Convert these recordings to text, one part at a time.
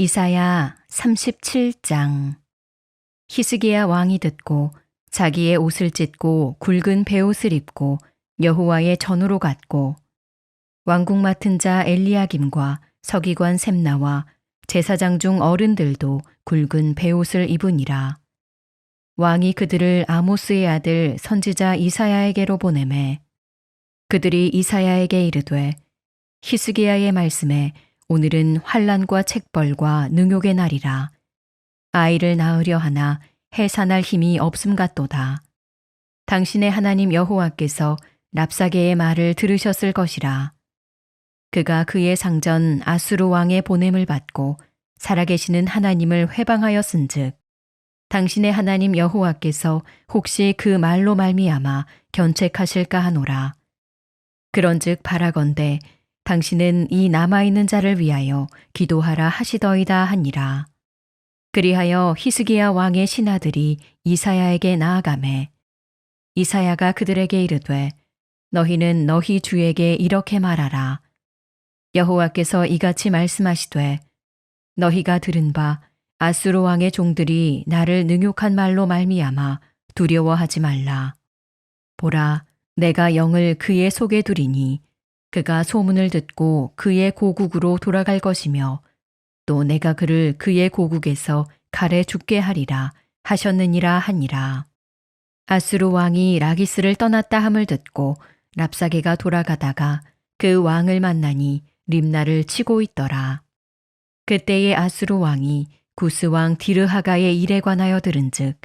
이사야 37장. 히스기야 왕이 듣고 자기의 옷을 찢고 굵은 베옷을 입고 여호와의 전으로 갔고, 왕궁 맡은 자 엘리야김과 서기관 셈나와 제사장 중 어른들도 굵은 베옷을 입으니라. 왕이 그들을 아모스의 아들 선지자 이사야에게로 보내매, 그들이 이사야에게 이르되, 히스기야의 말씀에 오늘은 환난과 책벌과 능욕의 날이라. 아이를 낳으려 하나 해산할 힘이 없음 같도다. 당신의 하나님 여호와께서 랍사게의 말을 들으셨을 것이라. 그가 그의 상전 아수르 왕의 보냄을 받고 살아계시는 하나님을 회방하였은즉, 당신의 하나님 여호와께서 혹시 그 말로 말미암아 견책하실까 하노라. 그런즉 바라건대 당신은 이 남아있는 자를 위하여 기도하라 하시더이다 하니라. 그리하여 히스기야 왕의 신하들이 이사야에게 나아가매, 이사야가 그들에게 이르되, 너희는 너희 주에게 이렇게 말하라. 여호와께서 이같이 말씀하시되, 너희가 들은 바 아수르 왕의 종들이 나를 능욕한 말로 말미암아 두려워하지 말라. 보라, 내가 영을 그의 속에 두리니 그가 소문을 듣고 그의 고국으로 돌아갈 것이며, 또 내가 그를 그의 고국에서 칼에 죽게 하리라 하셨느니라 하니라. 아수르 왕이 라기스를 떠났다 함을 듣고 랍사게가 돌아가다가 그 왕을 만나니 림나를 치고 있더라. 그때의 아수르 왕이 구스 왕 디르하가의 일에 관하여 들은즉,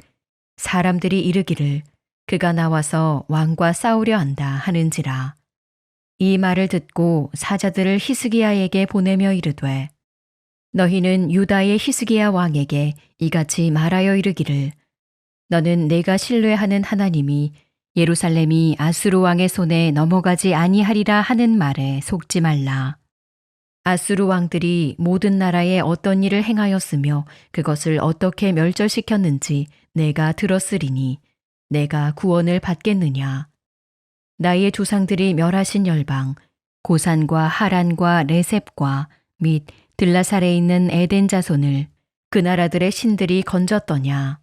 사람들이 이르기를 그가 나와서 왕과 싸우려 한다 하는지라. 이 말을 듣고 사자들을 히스기야에게 보내며 이르되, 너희는 유다의 히스기야 왕에게 이같이 말하여 이르기를, 너는 내가 신뢰하는 하나님이 예루살렘이 아수르 왕의 손에 넘어가지 아니하리라 하는 말에 속지 말라. 아수르 왕들이 모든 나라에 어떤 일을 행하였으며 그것을 어떻게 멸절시켰는지 내가 들었으리니 내가 구원을 받겠느냐. 나의 조상들이 멸하신 열방, 고산과 하란과 레셉과 및 들라살에 있는 에덴 자손을 그 나라들의 신들이 건졌더냐.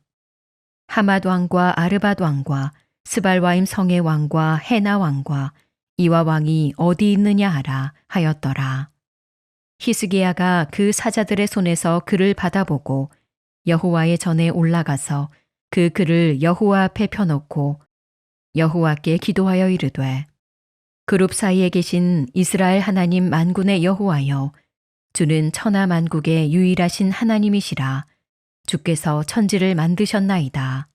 하맛 왕과 아르밧 왕과 스발와임 성의 왕과 헤나 왕과 이와 왕이 어디 있느냐 하라 하였더라. 히스기야가 그 사자들의 손에서 글을 받아보고 여호와의 전에 올라가서 그 글을 여호와 앞에 펴놓고 여호와께 기도하여 이르되, 그룹 사이에 계신 이스라엘 하나님 만군의 여호와여, 주는 천하 만국의 유일하신 하나님이시라. 주께서 천지를 만드셨나이다.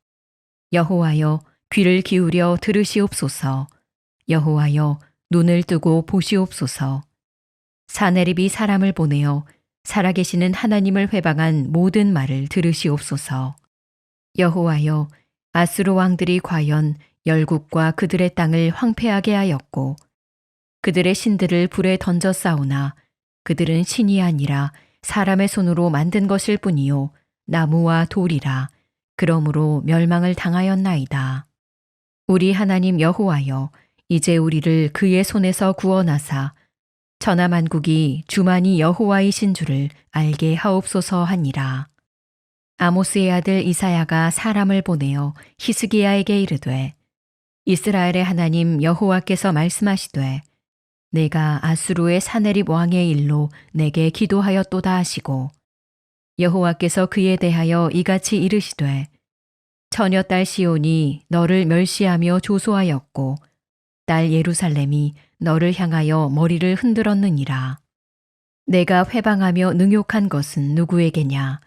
여호와여, 귀를 기울여 들으시옵소서. 여호와여, 눈을 뜨고 보시옵소서. 사내립이 사람을 보내어 살아계시는 하나님을 회방한 모든 말을 들으시옵소서. 여호와여, 아수르 왕들이 과연 열국과 그들의 땅을 황폐하게 하였고, 그들의 신들을 불에 던져 싸우나 그들은 신이 아니라 사람의 손으로 만든 것일 뿐이요 나무와 돌이라. 그러므로 멸망을 당하였나이다. 우리 하나님 여호와여, 이제 우리를 그의 손에서 구원하사 천하 만국이 주만이 여호와이신 줄을 알게 하옵소서 하니라. 아모스의 아들 이사야가 사람을 보내어 히스기야에게 이르되, 이스라엘의 하나님 여호와께서 말씀하시되, 내가 아수르의 사내립 왕의 일로 내게 기도하였도다 하시고, 여호와께서 그에 대하여 이같이 이르시되, 처녀딸 시온이 너를 멸시하며 조소하였고 딸 예루살렘이 너를 향하여 머리를 흔들었느니라. 내가 회방하며 능욕한 것은 누구에게냐?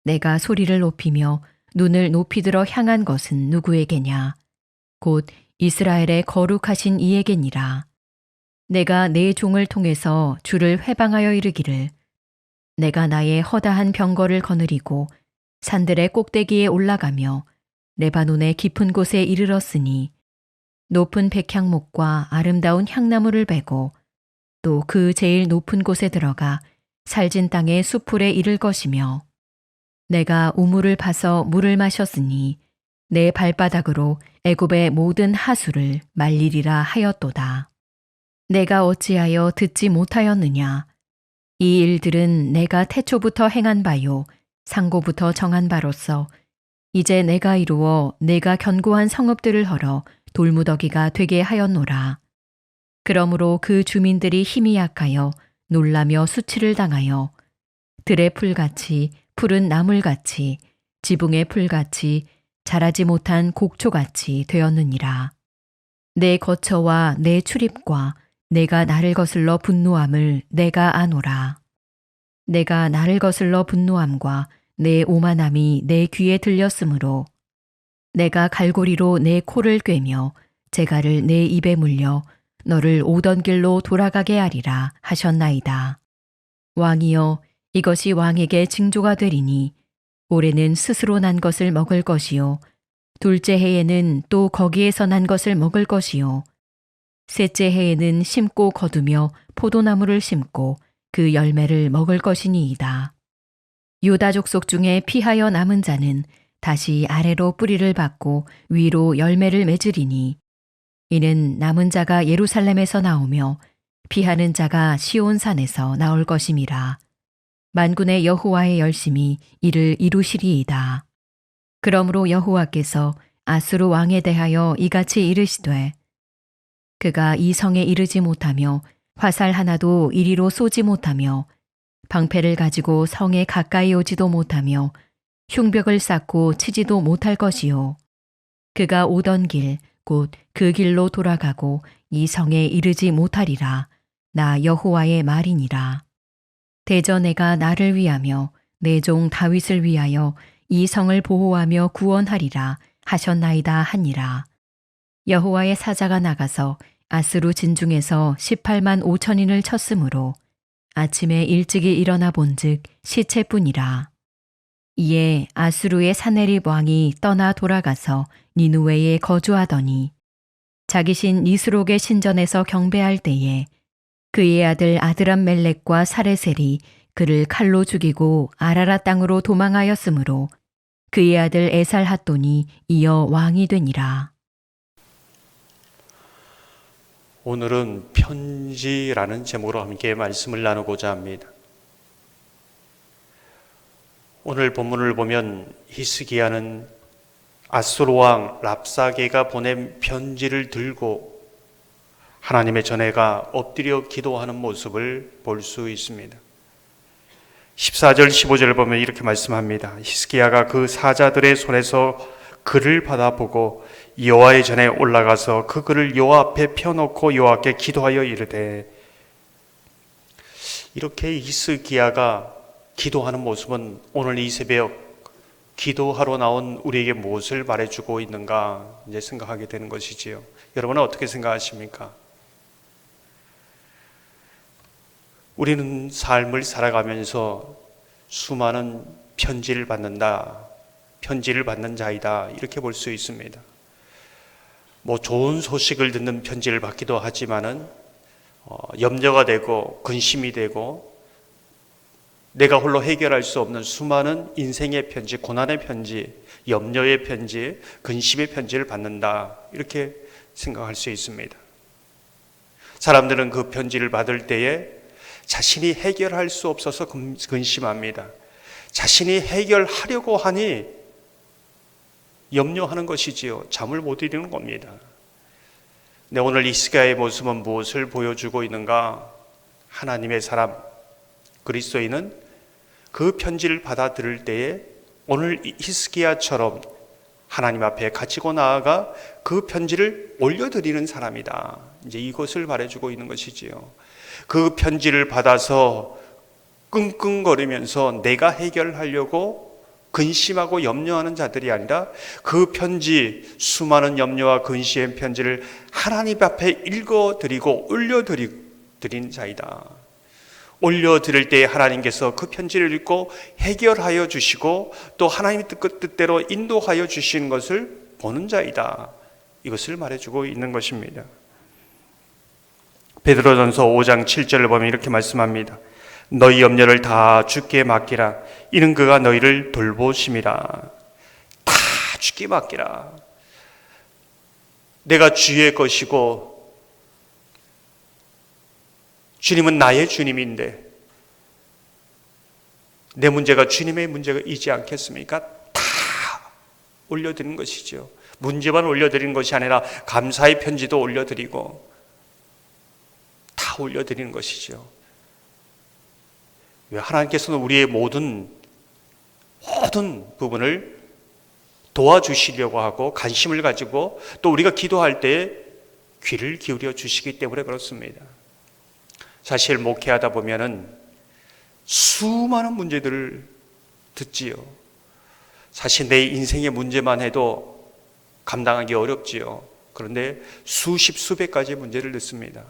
내가 소리를 높이며 눈을 높이 들어 향한 것은 누구에게냐? 곧 이스라엘의 거룩하신 이에게니라. 내가 내 종을 통해서 주를 회방하여 이르기를, 내가 나의 허다한 병거를 거느리고 산들의 꼭대기에 올라가며 레바논의 깊은 곳에 이르렀으니, 높은 백향목과 아름다운 향나무를 베고 또 그 제일 높은 곳에 들어가 살진 땅의 수풀에 이를 것이며, 내가 우물을 파서 물을 마셨으니 내 발바닥으로 애굽의 모든 하수를 말리리라 하였도다. 내가 어찌하여 듣지 못하였느냐? 이 일들은 내가 태초부터 행한 바요 상고부터 정한 바로서 이제 내가 이루어 내가 견고한 성읍들을 헐어 돌무더기가 되게 하였노라. 그러므로 그 주민들이 힘이 약하여 놀라며 수치를 당하여 들의 풀같이 푸른 나물같이 지붕의 풀같이 자라지 못한 곡초같이 되었느니라. 내 거처와 내 출입과 내가 나를 거슬러 분노함을 내가 아노라. 내가 나를 거슬러 분노함과 내 오만함이 내 귀에 들렸으므로 내가 갈고리로 내 코를 꿰며 재갈을 내 입에 물려 너를 오던 길로 돌아가게 하리라 하셨나이다. 왕이여, 이것이 왕에게 징조가 되리니 올해는 스스로 난 것을 먹을 것이요 둘째 해에는 또 거기에서 난 것을 먹을 것이요 셋째 해에는 심고 거두며 포도나무를 심고 그 열매를 먹을 것이니이다. 유다 족속 중에 피하여 남은 자는 다시 아래로 뿌리를 받고 위로 열매를 맺으리니 이는 남은 자가 예루살렘에서 나오며 피하는 자가 시온산에서 나올 것임이라. 만군의 여호와의 열심이 이를 이루시리이다. 그러므로 여호와께서 아수르 왕에 대하여 이같이 이르시되 그가 이 성에 이르지 못하며 화살 하나도 이리로 쏘지 못하며 방패를 가지고 성에 가까이 오지도 못하며 흉벽을 쌓고 치지도 못할 것이요 그가 오던 길 곧 그 길로 돌아가고 이 성에 이르지 못하리라. 나 여호와의 말이니라. 대저 내가 나를 위하며 내 종 다윗을 위하여 이 성을 보호하며 구원하리라 하셨나이다 하니라. 여호와의 사자가 나가서 아스루 진중에서 18만 5천인을 쳤으므로 아침에 일찍이 일어나 본즉 시체뿐이라. 이에 아수르의 사네립 왕이 떠나 돌아가서 니누웨에 거주하더니 자기 신 니스록의 신전에서 경배할 때에 그의 아들 아드람멜렉과 사레셀이 그를 칼로 죽이고 아라라 땅으로 도망하였으므로 그의 아들 에살핫돈이 이어 왕이 되니라. 오늘은 편지라는 제목으로 함께 말씀을 나누고자 합니다. 오늘 본문을 보면 히스기야는 아수르 왕 랍사게가 보낸 편지를 들고 하나님의 전회가 엎드려 기도하는 모습을 볼 수 있습니다. 14절 15절을 보면 이렇게 말씀합니다. 히스기야가 그 사자들의 손에서 글을 받아보고 여호와의 전에 올라가서 그 글을 여호와 앞에 펴놓고 여호와께 기도하여 이르되, 이렇게 히스기야가 기도하는 모습은 오늘 이 새벽 기도하러 나온 우리에게 무엇을 말해주고 있는가 이제 생각하게 되는 것이지요. 여러분은 어떻게 생각하십니까? 우리는 삶을 살아가면서 수많은 편지를 받는다, 편지를 받는 자이다 이렇게 볼 수 있습니다. 좋은 소식을 듣는 편지를 받기도 하지만은 염려가 되고 근심이 되고 내가 홀로 해결할 수 없는 수많은 인생의 편지, 고난의 편지, 염려의 편지, 근심의 편지를 받는다 이렇게 생각할 수 있습니다. 사람들은 그 편지를 받을 때에 자신이 해결할 수 없어서 근심합니다. 자신이 해결하려고 하니 염려하는 것이지요. 잠을 못 이루는 겁니다. 근데 오늘 히스기야의 모습은 무엇을 보여주고 있는가? 하나님의 사람 그리스도인은 그 편지를 받아들일 때에 오늘 히스기야처럼 하나님 앞에 갇히고 나아가 그 편지를 올려드리는 사람이다. 이제 이것을 말해주고 있는 것이지요. 그 편지를 받아서 끙끙거리면서 내가 해결하려고 근심하고 염려하는 자들이 아니라 그 편지, 수많은 염려와 근심의 편지를 하나님 앞에 읽어드리고 올려드린 자이다. 올려드릴 때에 하나님께서 그 편지를 읽고 해결하여 주시고 또 하나님의 뜻대로 인도하여 주시는 것을 보는 자이다. 이것을 말해주고 있는 것입니다. 베드로전서 5장 7절을 보면 이렇게 말씀합니다. 너희 염려를 다 주께 맡기라. 이는 그가 너희를 돌보심이라. 다 주께 맡기라. 내가 주의 것이고 주님은 나의 주님인데 내 문제가 주님의 문제이지 않겠습니까? 다 올려드리는 것이죠. 문제만 올려드리는 것이 아니라 감사의 편지도 올려드리고 다 올려드리는 것이죠. 왜? 하나님께서는 우리의 모든 부분을 도와주시려고 하고 관심을 가지고 또 우리가 기도할 때 귀를 기울여 주시기 때문에 그렇습니다. 사실 목회하다 보면은 수많은 문제들을 듣지요. 사실 내 인생의 문제만 해도 감당하기 어렵지요. 그런데 수십 수백 가지의 문제를 듣습니다.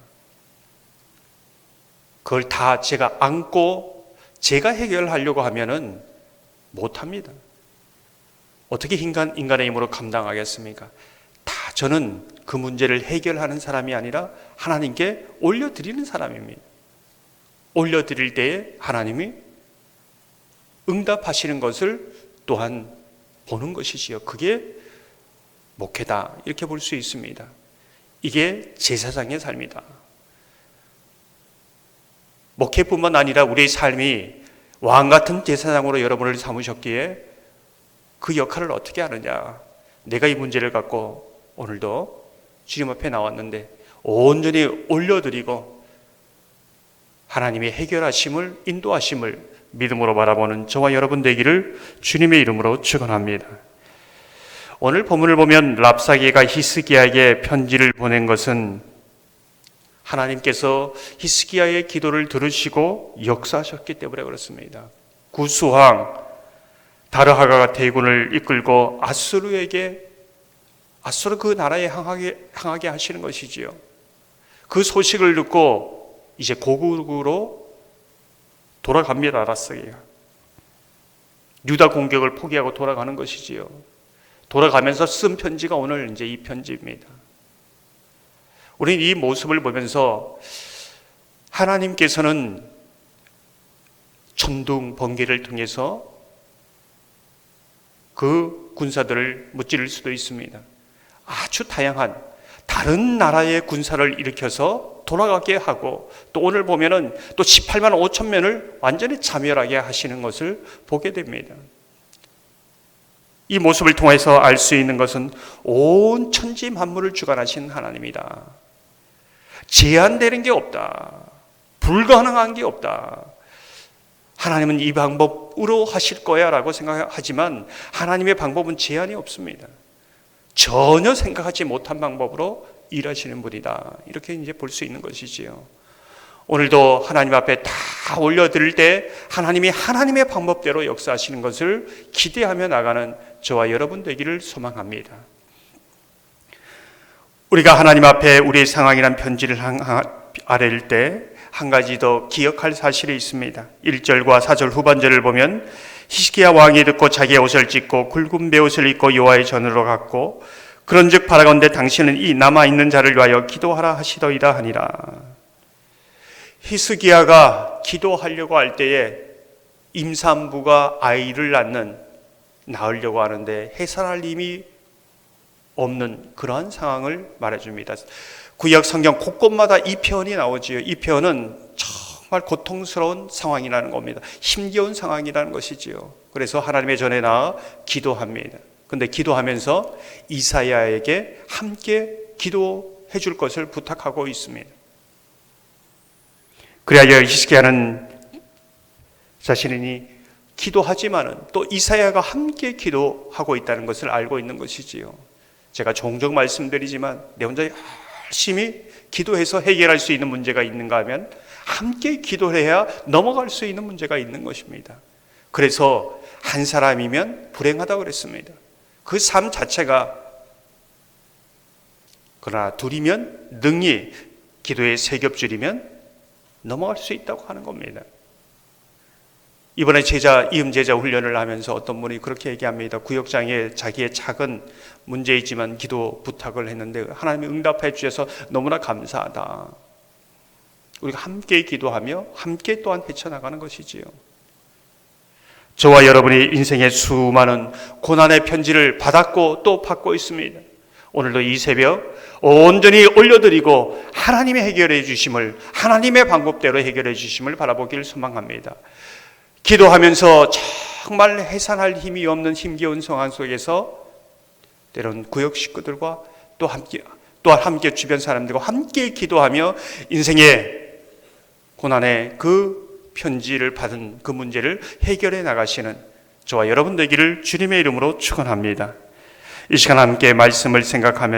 그걸 다 제가 안고 제가 해결하려고 하면은 못합니다. 어떻게 인간의 힘으로 감당하겠습니까? 다 저는 그 문제를 해결하는 사람이 아니라 하나님께 올려드리는 사람입니다. 올려드릴 때에 하나님이 응답하시는 것을 또한 보는 것이지요. 그게 목회다 이렇게 볼 수 있습니다. 이게 제사장의 삶이다. 목회뿐만 아니라 우리의 삶이 왕같은 제사장으로 여러분을 삼으셨기에 그 역할을 어떻게 하느냐. 내가 이 문제를 갖고 오늘도 주님 앞에 나왔는데 온전히 올려드리고 하나님의 해결하심을 인도하심을 믿음으로 바라보는 저와 여러분 되기를 주님의 이름으로 축원합니다. 오늘 본문을 보면 랍사게가 히스기야에게 편지를 보낸 것은 하나님께서 히스기야의 기도를 들으시고 역사하셨기 때문에 그렇습니다. 구수왕 다르하가가 대군을 이끌고 아수르 그 나라에 향하게 하시는 것이지요. 그 소식을 듣고 이제 고국으로 돌아갑니다. 랍사게가 유다 공격을 포기하고 돌아가는 것이지요. 돌아가면서 쓴 편지가 오늘 이제 이 편지입니다. 우리는 이 모습을 보면서 하나님께서는 천둥 번개를 통해서 그 군사들을 무찌를 수도 있습니다. 아주 다양한 다른 나라의 군사를 일으켜서 돌아가게 하고 또 오늘 보면은 또 18만 5천 명을 완전히 자멸하게 하시는 것을 보게 됩니다. 이 모습을 통해서 알 수 있는 것은 온 천지 만물을 주관하신 하나님이다. 제한되는 게 없다. 불가능한 게 없다. 하나님은 이 방법으로 하실 거야 라고 생각하지만 하나님의 방법은 제한이 없습니다. 전혀 생각하지 못한 방법으로 일하시는 분이다. 이렇게 이제 볼 수 있는 것이지요. 오늘도 하나님 앞에 다 올려드릴 때 하나님이 하나님의 방법대로 역사하시는 것을 기대하며 나가는 저와 여러분 되기를 소망합니다. 우리가 하나님 앞에 우리의 상황이란 편지를 아뢰일 때 한 가지 더 기억할 사실이 있습니다. 1절과 4절 후반절을 보면 히스기야 왕이 듣고 자기의 옷을 찢고 굵은 베옷을 입고 여호와의 전으로 갔고 그런즉 바라건대 당신은 이 남아있는 자를 위하여 기도하라 하시더이다 하니라. 히스기야가 기도하려고 할 때에 임산부가 아이를 낳으려고 하는데 해산할 힘이 없는 그러한 상황을 말해줍니다. 구약 성경 곳곳마다 이 표현이 나오지요. 이 표현은 정말 고통스러운 상황이라는 겁니다. 힘겨운 상황이라는 것이지요. 그래서 하나님의 전에 나아 기도합니다. 그런데 기도하면서 이사야에게 함께 기도해 줄 것을 부탁하고 있습니다. 그래야 히스기야는 자신이 기도하지만은 또 이사야가 함께 기도하고 있다는 것을 알고 있는 것이지요. 제가 종종 말씀드리지만 내 혼자 열심히 기도해서 해결할 수 있는 문제가 있는가 하면 함께 기도해야 넘어갈 수 있는 문제가 있는 것입니다. 그래서 한 사람이면 불행하다고 그랬습니다. 그 삶 자체가. 그러나 둘이면 능히 기도의 세 겹줄이면 넘어갈 수 있다고 하는 겁니다. 이번에 이음제자 훈련을 하면서 어떤 분이 그렇게 얘기합니다. 구역장에 자기의 작은 문제이지만 기도 부탁을 했는데 하나님이 응답해 주셔서 너무나 감사하다. 우리가 함께 기도하며 함께 또한 헤쳐나가는 것이지요. 저와 여러분이 인생의 수많은 고난의 편지를 받았고 또 받고 있습니다. 오늘도 이 새벽 온전히 올려드리고 하나님의 해결해 주심을, 하나님의 방법대로 해결해 주심을 바라보기를 소망합니다. 기도하면서 정말 해산할 힘이 없는 힘겨운 상황 속에서 때론 구역 식구들과 또한 함께 주변 사람들과 함께 기도하며 인생의 고난의 그 편지를 받은 그 문제를 해결해 나가시는 저와 여러분 되기를 주님의 이름으로 축원합니다. 이 시간 함께 말씀을 생각하며